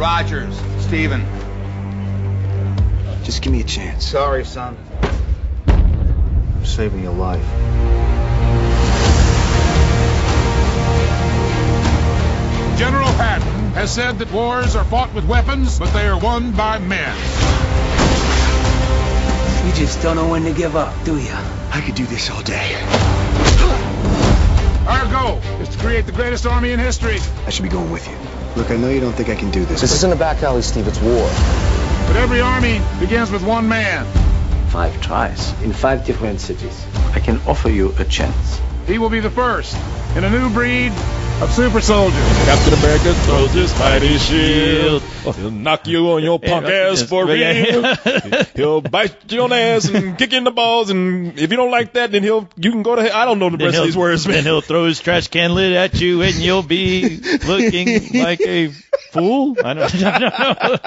Rogers, Steven. Just give me a chance. Sorry, son. I'm saving your life. General Patton has said that wars are fought with weapons, but they are won by men. You just don't know when to give up, do you? I could do this all day. Our goal is to create the greatest army in history. I should be going with you. Look, I know you don't think I can do this. This isn't a back alley, Steve. It's war. But every army begins with one man. 5 tries in 5 different cities. I can offer you a chance. He will be the first in a new breed of super soldiers. Captain America throws his mighty shield. He'll knock you on your punk ass for real. He'll bite you on the ass and kick you in the balls, and if you don't like that, then you can go to hell. I don't know the rest of these words, man. Then he'll throw his trash can lid at you, and you'll be looking like a fool. I don't know.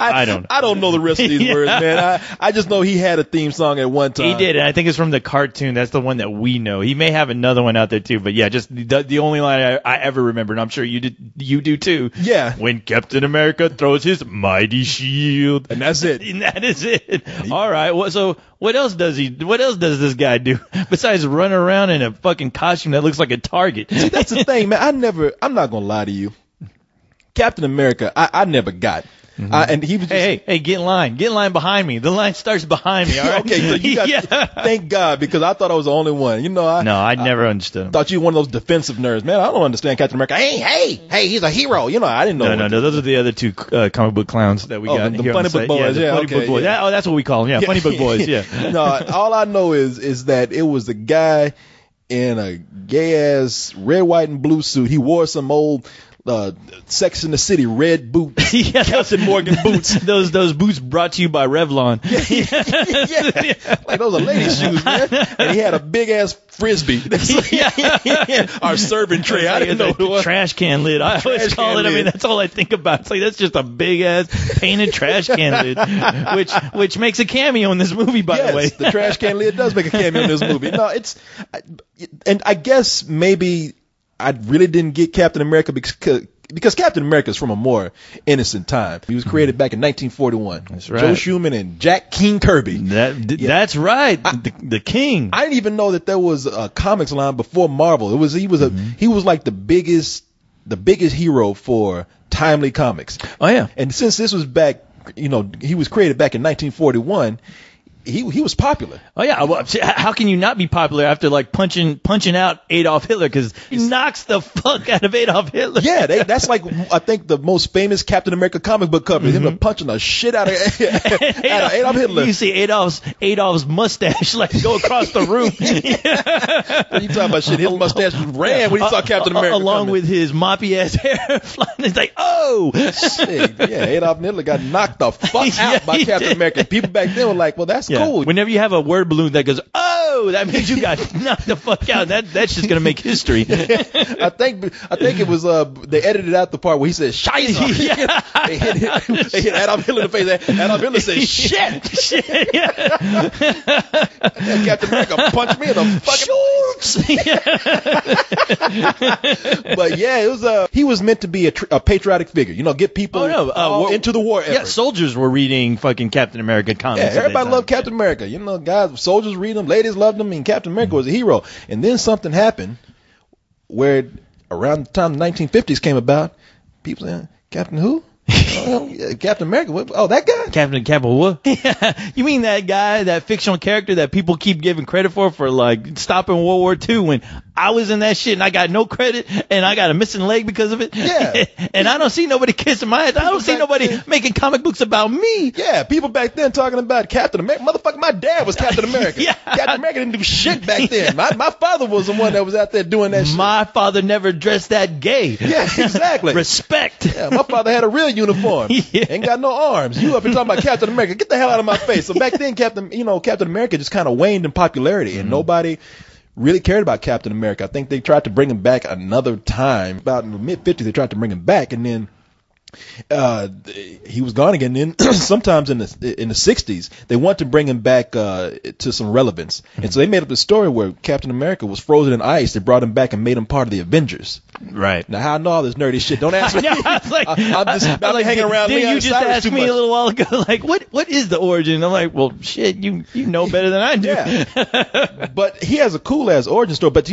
I don't know the rest of these words, man. I just know he had a theme song at one time. He did, and I think it's from the cartoon. That's the one that we know. He may have another one out there too, but yeah, just the only line I ever remember, and I'm sure you do too. Yeah. When Captain America throws his mighty shield, and that's it. And that is it. All right. So what else does this guy do besides run around in a fucking costume that looks like a target? See, that's the thing, man. I'm not gonna lie to you. Captain America, I never got. Mm-hmm. And he was just, hey, get in line. Get in line behind me. The line starts behind me, all right? Okay, so you got thank God, because I thought I was the only one. You know, I never understood him. Thought you were one of those defensive nerds. Man, I don't understand Captain America. Hey, he's a hero. You know, I didn't know. No, those are the other two comic book clowns that we got the here funny on the book boys. Yeah, funny book boys. Yeah. That's what we call them. Yeah, funny book boys. Yeah. No, all I know is that it was a guy in a gay ass red, white, and blue suit. He wore some old Sex in the City red boots. Yeah, Captain Morgan boots. Those boots brought to you by Revlon. Yeah. Like those are lady shoes, man. And he had a big ass frisbee. Our serving tray. I didn't know what it was. Trash can lid. I always call it. I mean, that's all I think about. It's like that's just a big ass painted trash can lid, which makes a cameo in this movie. By the way, the trash can lid does make a cameo in this movie. No, and I guess maybe I really didn't get Captain America because Captain America is from a more innocent time. He was created back in 1941. That's right. Joe Schumann and Jack King Kirby. That's right. The King. I didn't even know that there was a comics line before Marvel. He was like the biggest hero for timely comics. Oh yeah. And since this was back, he was created back in 1941. He was popular. Oh yeah, well, how can you not be popular after like punching out Adolf Hitler? Because he knocks the fuck out of Adolf Hitler. Yeah, that's like I think the most famous Captain America comic book cover. Mm-hmm. Him punching the shit out of Adolf Hitler. You see Adolf's mustache like go across the room. You talking about shit? His mustache ran when he saw Captain America along with his moppy ass hair flying. It's like shit. Yeah, Adolf Hitler got knocked the fuck out by Captain America. People back then were like, well, that's cool. Whenever you have a word balloon that goes, that means you got knocked the fuck out. That's just gonna make history. I think it was they edited out the part where he said "Scheiße." Yeah. They hit Adolf Hitler in the face. Adolf Hitler said "Shit." Yeah. Captain America punched me in the fucking. But yeah, it was he was meant to be a patriotic figure. Get people into the war effort. Yeah, soldiers were reading fucking Captain America comics. Yeah, everybody loved Captain America. Guys, soldiers read them, ladies loved them, and Captain America was a hero. And then something happened where around the time the 1950s came about, people saying, Captain who? Captain America? That guy? Captain what? Yeah. You mean that guy, that fictional character that people keep giving credit for like stopping World War II when I was in that shit and I got no credit and I got a missing leg because of it? Yeah. And I don't see nobody kissing my ass. I don't see nobody making comic books about me. Yeah, people back then talking about Captain America. Motherfucker, my dad was Captain America. Yeah. Captain America didn't do shit back then. My father was the one that was out there doing that shit. My father never dressed that gay. Yeah, exactly. Respect. Yeah, my father had a real uniform. Yeah. Ain't got no arms. You up here talking about Captain America. Get the hell out of my face. So back then, Captain America just kind of waned in popularity, and nobody really cared about Captain America. I think they tried to bring him back another time. About in the mid-50s, they tried to bring him back, and then he was gone again. Then sometimes in the 60s, they want to bring him back to some relevance, and so they made up the story where Captain America was frozen in ice. They brought him back and made him part of the Avengers. Right. Now, how I know all this nerdy shit? Don't ask me. I was like, I'm hanging around. Did Leon you just Cyrus ask too me much. a little while ago? Like, what is the origin? I'm like, well, shit, you know better than I do. Yeah. But he has a cool ass origin story. But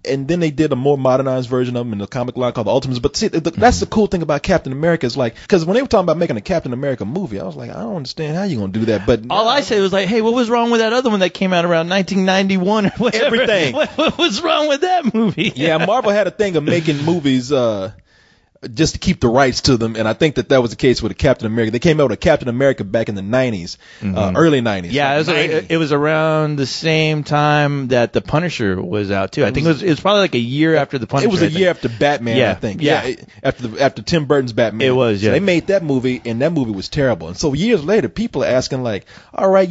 and then they did a more modernized version of him in the comic line called The Ultimates. But see, that's the cool thing about Captain America is like, because when they were talking about making a Captain America movie, I was like, I don't understand how you're going to do that. But all I said was like, hey, what was wrong with that other one that came out around 1991 or whatever? Everything. What was wrong with that movie? Yeah, Marvel had a thing of making movies just to keep the rights to them, and I think that was the case with the Captain America. They came out with a Captain America back in the 90s, early 90s. Yeah, it was around the same time that The Punisher was out too. I think it was probably like a year after The Punisher. It was a year after Batman, Yeah. I think. Yeah. After Tim Burton's Batman. It was, yeah. So they made that movie, and that movie was terrible. And so years later, people are asking like, all right,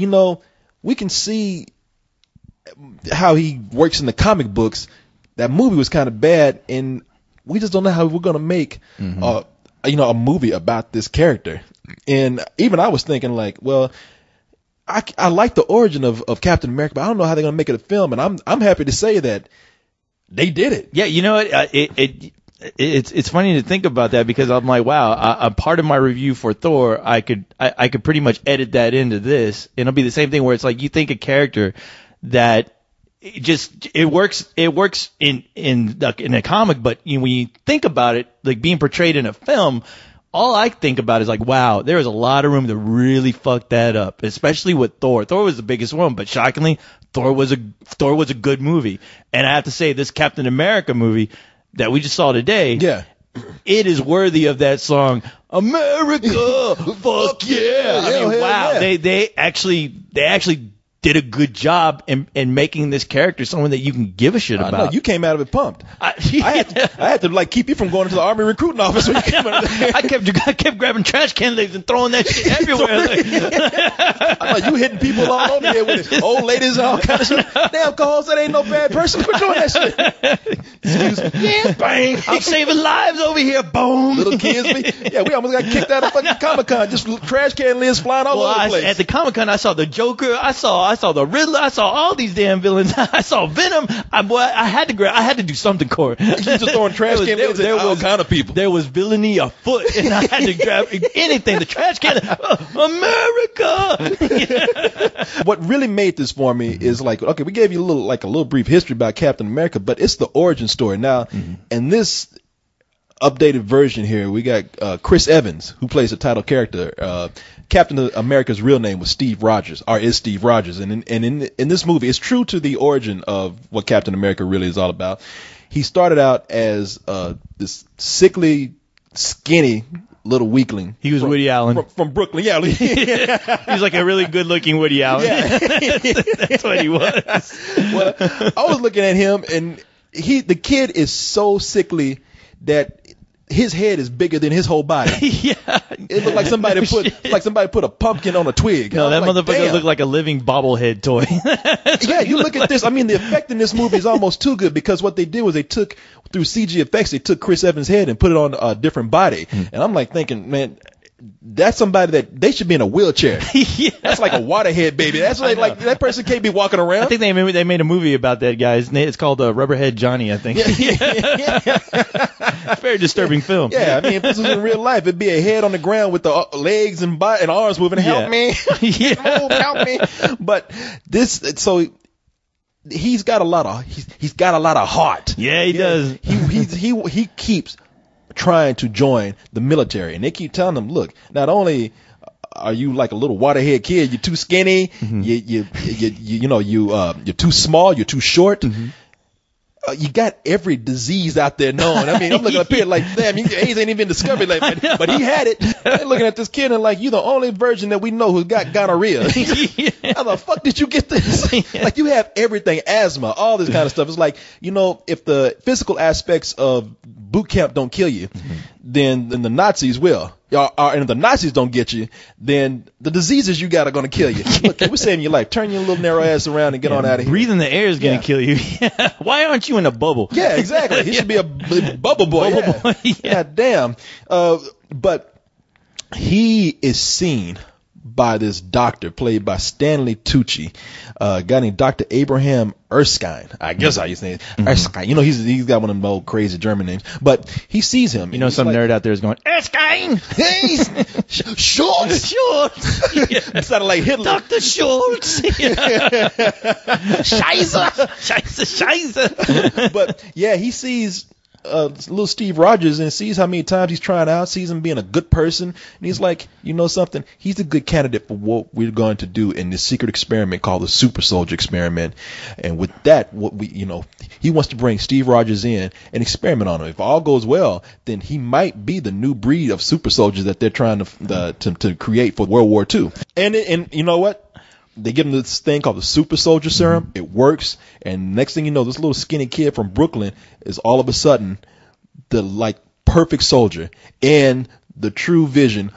we can see how he works in the comic books. That movie was kind of bad, and we just don't know how we're going to make a movie about this character. And even I was thinking like, well, I like the origin of Captain America, but I don't know how they're going to make it a film. And I'm happy to say that they did it. Yeah, you know what? It's funny to think about that because I'm like, wow, a part of my review for Thor, I could pretty much edit that into this, and it'll be the same thing where it's like you think a character that it works in a comic, but when you think about it, like being portrayed in a film, all I think about is like, wow, there was a lot of room to really fuck that up, especially with Thor. Thor was the biggest one, but shockingly, Thor was a good movie. And I have to say, this Captain America movie that we just saw today, Yeah. it is worthy of that song, America, fuck yeah. I mean, hell wow, yeah. they actually did a good job in making this character someone that you can give a shit I about. know, you came out of it pumped. I I had to like keep you from going into the Army recruiting office when you came out of there. I kept grabbing trash can lids and throwing that shit everywhere. I know you hitting people all over here with it. Old ladies and all kind of shit. Damn, Coles, that ain't no bad person. Quit doing that shit. Excuse me. Yeah, bang. I'm saving lives over here. Boom. Little kids. We almost got kicked out of fucking Comic-Con. Just trash can lids flying all over the place. At the Comic-Con, I saw the Joker. I saw the Riddler. I saw all these damn villains. I saw Venom. I had to do something, Corey. You just throwing trash can lids at all kind of people. There was villainy afoot, and I had to grab anything. The trash can. America. What really made this for me is like, okay, we gave you a little brief history about Captain America, but it's the origin story. Now, in this updated version here, we got Chris Evans, who plays the title character. Captain America's real name was Steve Rogers, or is Steve Rogers, and in this movie, it's true to the origin of what Captain America really is all about. He started out as this sickly, skinny little weakling. He was Woody Allen from Brooklyn. Yeah, he was like a really good-looking Woody Allen. Yeah. That's what he was. Well, I was looking at him, and the kid is so sickly that his head is bigger than his whole body. Yeah. It looked like somebody put a pumpkin on a twig. No, that like, motherfucker damn. looked like a living bobblehead toy. Yeah, you look at this. I mean, the effect in this movie is almost too good because what they did was through CG effects, they took Chris Evans' head and put it on a different body. And I'm like thinking, man, that's somebody that they should be in a wheelchair. Yeah. That's like a waterhead baby. That's what like that person can't be walking around. I think they made a movie about that guy. It's called Rubberhead Johnny, I think. Very disturbing film. Yeah, I mean, if this was in real life, it'd be a head on the ground with the legs and arms moving. Help me, help me. But so he's got a lot of heart. Yeah, he does. He keeps trying to join the military, and they keep telling him, look, not only are you like a little waterhead kid, you're too skinny, you're too small, you're too short. You got every disease out there known. I mean, I'm looking up here like, damn, AIDS ain't even been discovered, like, but he had it. They're looking at this kid and like, you're the only virgin that we know who's got gonorrhea. How the fuck did you get this? Like, you have everything, asthma, all this kind of stuff. It's like, if the physical aspects of boot camp don't kill you, then the Nazis will. And if the Nazis don't get you, then the diseases you got are going to kill you. Look, we're saving your life. Turn your little narrow ass around and get on out of here. Breathing the air is going to kill you. Why aren't you in a bubble? Yeah, exactly. He should be a bubble boy. Bubble boy, yeah. God damn. But he is seen by this doctor played by Stanley Tucci, a guy named Dr. Abraham Erskine. I guess how you say it. Erskine. You know, he's got one of them old crazy German names. But he sees him. You know, some nerd out there is going, Erskine! Hey, Schultz! Schultz! It sounded like Hitler. Dr. Schultz! Scheiße! Scheiße! But yeah, he sees little Steve Rogers and sees how many times he's trying out, sees him being a good person, and he's like, you know something? He's a good candidate for what we're going to do in this secret experiment called the Super Soldier Experiment. And with that, he wants to bring Steve Rogers in and experiment on him. If all goes well, then he might be the new breed of super soldiers that they're trying to create for World War II. And you know what? They give him this thing called the super soldier serum. It works. And next thing you know, this little skinny kid from Brooklyn is all of a sudden the perfect soldier and the true vision